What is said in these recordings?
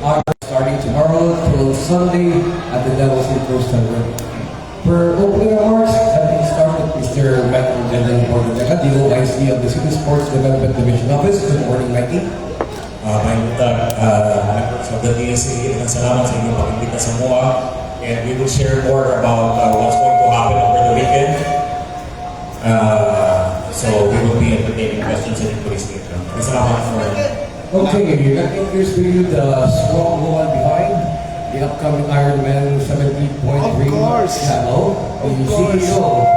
are starting tomorrow till Sunday at the Devil's Food Coastal Road. For opening remarks, having started Mr. Michael General Portadeca, the OIC of the City Sports Development Division Office. Good morning, Mikey. Maayong members of the DSA, and salamat sa inyong pag-imbita sa MOA. And we will share more about what's going to happen over the weekend. So we will be entertaining questions and inquiries later. Salamat for... Okay, let me introduce to you the strong woman behind the upcoming Ironman 70.3 channel. The CEO of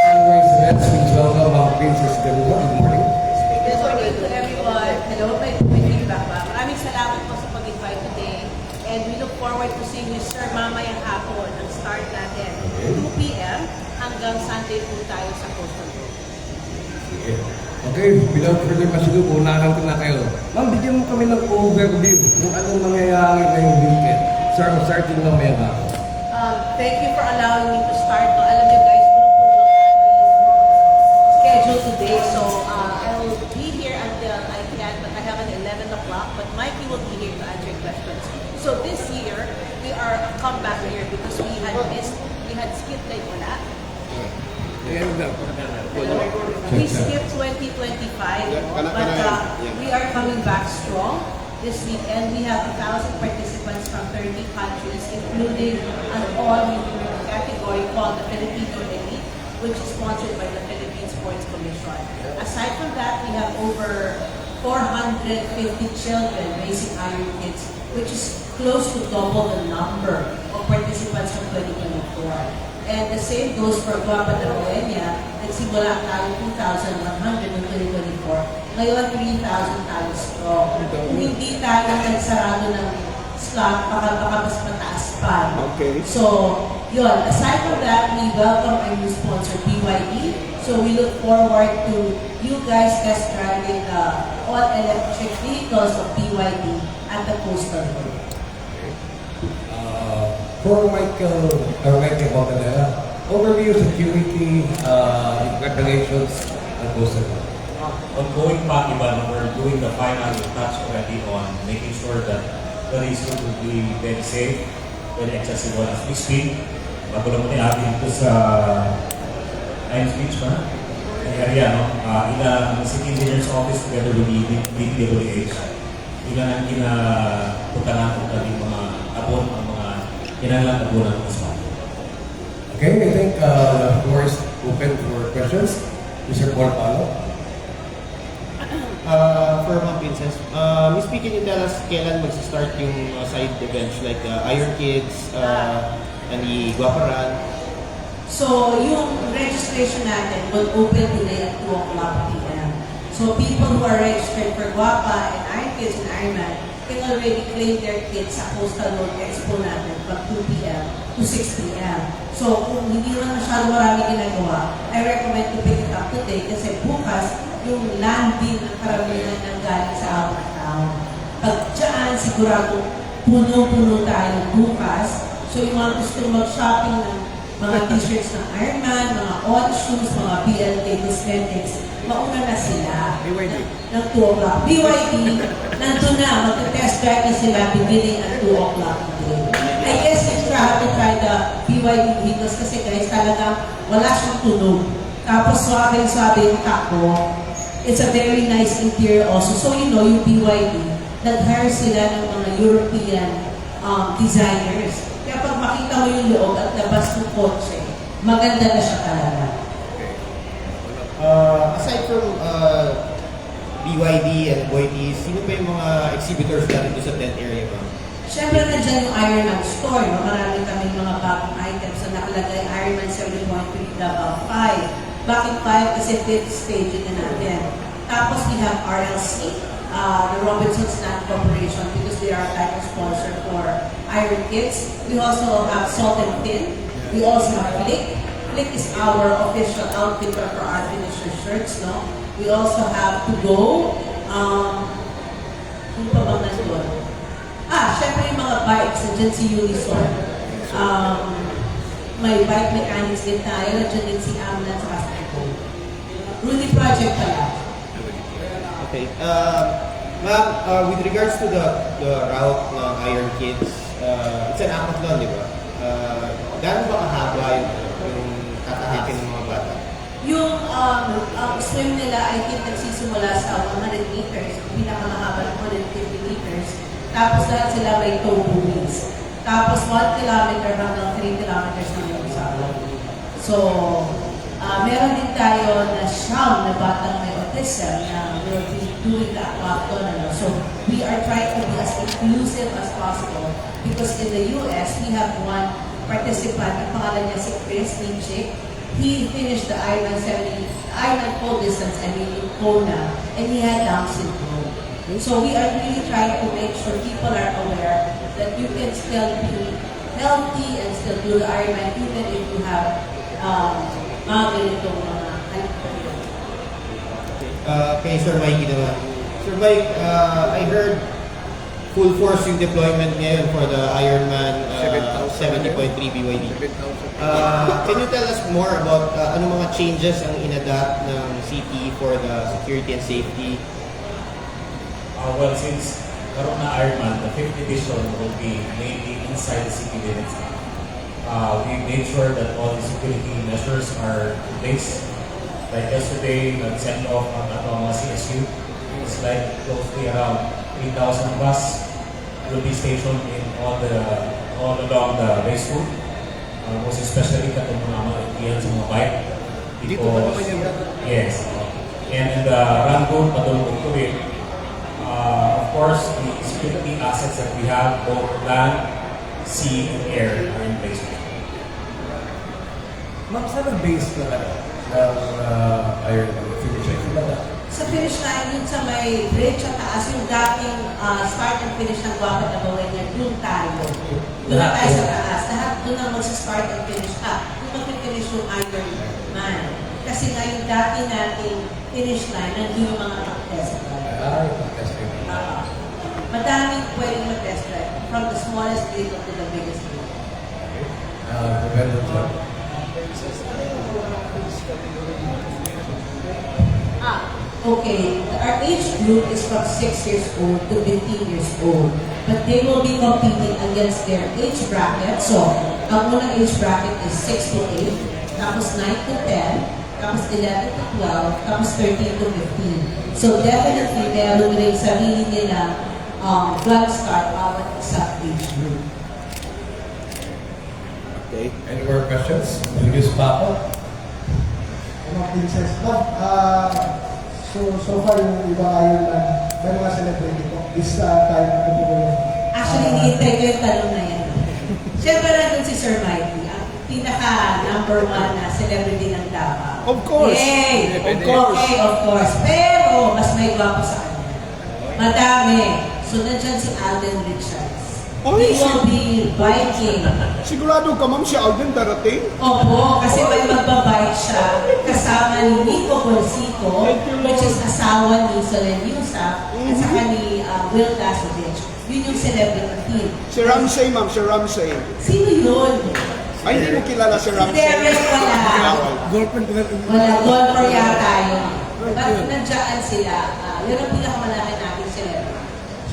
Sunrise Events, please welcome Princess Deluca. Good morning. Good morning to everyone. Hello, may feedback ba? Maraming salamat po sa pag-invite today. And we look forward to seeing you, sir, mamayang hapon. Ang start natin, 2 p.m. hanggang Sunday po tayo sa Coastal Road. Okay, without further ado, unahan ko na kayo. Ma'am, bigyan mo kami ng overview kung anong mangyayari ngayong weekend. Sir, starting na may hapon. Thank you for allowing me to start. Alam niyo guys, schedule today. So I will be here until I can, but I have an 11 o'clock. But Mikey will be here to answer your questions. So this year, we are a comeback year because we had skipped like wala. We skipped 2025, but we are coming back strong. This weekend, we have 1,000 participants from 30 countries, including an all-new category called the Filipino Elite, which is sponsored by the Philippine Sports Commission. Aside from that, we have over 450 children raising Iron Kids, which is close to double the number of participants from 2024. And the same goes for Guapa de Roenia. Nagsimula tayo 2,100 in 2024. Ngayon, 3,000 tayo strong. Kung hindi tayo nagsarado ng slot, baka mas mataas pa. Okay. So, yun. Aside from that, we welcome our new sponsor, BYD. So, we look forward to you guys test driving the all-electric vehicles of BYD at the Coastal Road. For Michael Portadeca, overview security regulations and Coastal Road. Ongoing pa, Ivan, we're doing the final touch already on making sure that the race will be very safe, very accessible as we speak. Bago naman natin ito sa Lions Beach ba? Ang area, no? Ang City Engineer's Office together with the DPWH. Ilan ang kinapuntahan kung kami mga abon, ang mga kinalang abunan ng spot. Okay, I think the floor is open for questions. Mr. Paul Palo. For Ma'am Princess, Miss P, can you tell us kailan mag-start yung side events like Iron Kids, and the Guaparan? So, yung registration natin will open today at 2 o'clock p.m. So, people who are registered for Guapa and Iron Kids and Ironman can already claim their kids sa Coastal Road Expo natin from 2 p.m. to 6 p.m. So, kung hindi naman masyado marami ginagawa, I recommend to pick it up today kasi bukas, yung landing ng karamihan ng galing sa out of town. Pag dyan, sigurado puno-puno tayo bukas. So, yung mga gusto mag-shopping ng mga t-shirts ng Ironman, mga odd shoes, mga BLK cosmetics, mauna na sila. BYD. Ng 2 o'clock. BYD, nandun na, mag-test drive na sila beginning at 2 o'clock today. I guess you have to try the BYD vehicles kasi guys, talagang wala siyang tunog. Tapos swabe yung takbo. It's a very nice interior also. So you know, yung BYD, nag-hire sila ng mga European designers. Kaya pag makita mo yung loob at labas ng kotse, maganda na siya talaga. Aside from BYD and Boyt, sino ba yung mga exhibitors natin doon sa tent area ba? Siyempre nandiyan yung Ironman store. No? Marami kami mga bagong items na nakalagay Ironman 70.3 level 5. Bakit 5? Kasi 5th stage na natin. Tapos we have RLC, the Robinsons Land Corporation, because they are a title sponsor for Iron Kids. We also have Salt and Fin. We also have Flick. Flick is our official outfitter for our finisher shirts. No? We also have To Go. Ano pa bang nandun? Syempre yung mga bikes. Nandiyan si Unison. May bike mechanics din tayo. Nandiyan din si Amna at saka Rudy Project pala. Okay. Ma'am, with regards to the route ng Iron Kids, it's an aquathlon, di ba? Gano'n ba kahaba yung tatahakin ng mga bata? Yung swim nila, I think nagsisimula sa 100 meters, pinakamahaba ng 150 meters. Tapos lahat sila may tow buoys. Tapos 1 kilometer hanggang 3 kilometers na yung usapan. So, meron din tayo na siyam na batang may autism na will be doing the aquathlon. So, we are trying to be as inclusive as possible because in the US, we have one participant, ang pangalan niya si Chris Minchik. He finished the Ironman full distance, in Kona, and he had Down syndrome. So we are really trying to make sure people are aware that you can still be healthy and still do the Ironman even if you have mga ganitong mga Kay Sir Mikey naman. Sir Mike, I heard full force yung deployment ngayon for the Ironman 70.3 BYD. Can you tell us more about ano mga changes ang inadapt ng city for the security and safety? Well, since karoon na Ironman, the 5th edition will be mainly inside the city limits. We made sure that all the security measures are in place. Like yesterday, nag-send off ang atong mga CSU. It's like closely around 3,000 bus will be stationed in all along the race route. Most especially katong mga iyan sa mga bike. Because, yes. And in the run route, padulong ko rin. Of course, the security assets that we have, both land, sea, and air, are in place. Ma'am, saan ang base na ng Ironman finish line? sa finish line, yun sa may bridge at taas, yung dating start and finish ng Guapa na Bawen yan, doon tayo. Doon na tayo sa taas. Lahat doon ang magsa-start and finish. Doon mag-finish yung Ironman. Kasi nga yung dati nating finish line, nandun yung mga test drive. Test drive. Madaming pwedeng mag-test drive. From the smallest vehicle to the biggest vehicle. Okay, our age group is from 6 years old to 15 years old. But they will be competing against their age bracket. So, ang unang age bracket is 6 to 8, tapos 9 to 10, tapos 11 to 12, tapos 13 to 15. So, definitely, meron rin sarili nila blood start bawat isang age group. Okay. Any more questions? Julius Paco? Princess. So far yung iba Ironman, may mga celebrity po. This time, ano po yung... Actually, hinihintay ko yung tanong na yan. Siyempre nandun si Sir Mikey, ang pinaka number 1 na celebrity ng Davao. Of course! Yay! Of course! Okay, of course. Pero, mas may gwapo sa kanya. Madami. So, nandyan si Alden Richards. He will be biking. Sigurado ka, ma'am, si Alden darating? Opo, kasi may magbabike siya kasama ni Nico Bolsico, which is asawa ni Solen Yusuf, at saka ni Will Dasovich. Yun yung celebrity team. Si Ramsey, ma'am, si Ramsey. Sino yun? Ay, hindi mo kilala si Ramsey. Derek wala. Wala, golfer yata yun. But nandiyan sila. Yun ang pinakamalaki natin celebrity.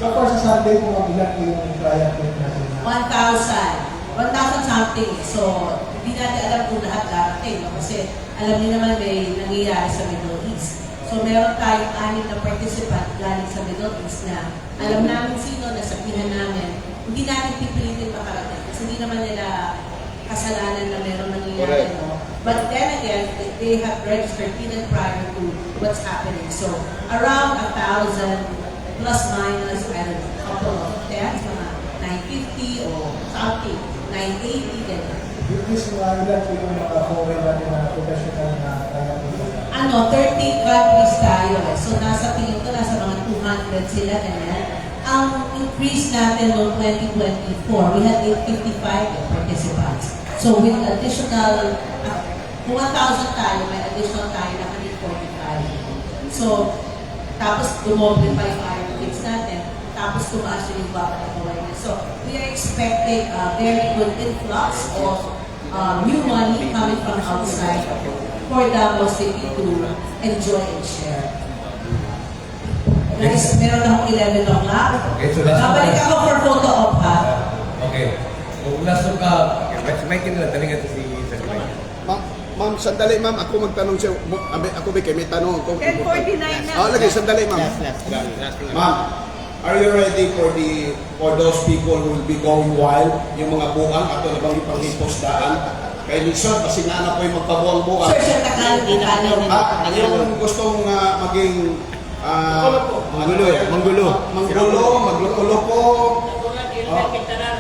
So far sa Sunday po, mabilang po yung trial point natin. 1,000 something. So, hindi natin alam kung lahat darating. No? Kasi alam niyo naman may nangyayari sa Middle East. So, meron tayong 6 na participant galing sa Middle East na alam namin sino, nasabihan namin. Hindi natin pipilitin makarating. Kasi hindi naman nila kasalanan na meron nangyayari. No? But then again, they have registered even prior to what's happening. So, around 1,000 plus minus, I don't know, couple of tens, mga 950 or something, 980, gano'n. This ilan po yung mga foreign natin na professional na kaya po. 30 countries tayo eh. So nasa tingin ko, nasa mga 200 sila ganyan. Ang increase natin noong 2024, we had 855 participants. So with additional, kung 1,000 tayo, may additional tayo na 145. So, tapos dumoble pa yung Iron Kids natin, tapos tumaas yung Guapa na Bawen. So, we are expecting a very good influx of new money coming from outside for Davao City to enjoy and share. Meron akong 11 o'clock. Okay, so last Babalik ako for photo op, ha? Okay. Kung last look may kinatanong ito si Sir Mike. Ma'am, sandali ma'am, ako magtanong siya. Ako ba may tanong ako. 10:49 na. Lagi, sandali ma'am. Ma'am, are you ready for those people who will be going wild? Yung mga buang, ato na bang ipanghiposdaan? Kay Lison, kasi na po yung magpabuang-buang. Sir, sir, Tagalog. Yung gustong maging Manggulo. magloko-loko.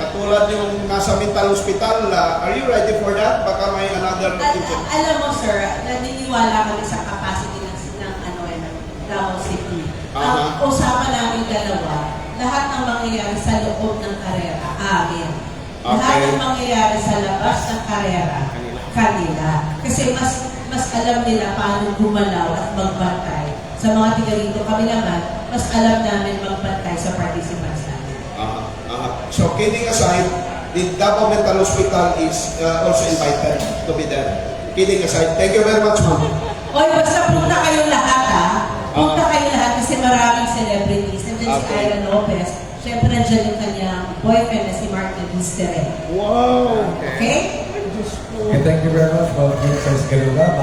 Katulad yung nasa mental hospital, are you ready for that? Baka may another incident. Alam mo, sir, naniniwala kami sa capacity ng Davao City. Ang usapan namin dalawa, lahat ng mangyayari sa loob ng karera, amin. Lahat ng mangyayari sa labas ng karera, kanila. Kasi mas alam nila paano gumalaw at magbantay. Sa mga tiga rito, kami naman, mas alam namin magbantay sa participants namin. So, kidding aside, the Davao Mental Hospital is also invited to be there. Kidding aside, thank you very much, ma'am. Oy, basta punta kayong lahat, ha? Punta kayong lahat kasi maraming celebrities. Nandiyan si Okay. Ira Lopez. Siyempre, nandiyan yung kanyang boyfriend na si Mark Nagustere. Wow! Okay? Okay, thank you very much, Ma'am Princess Galuna.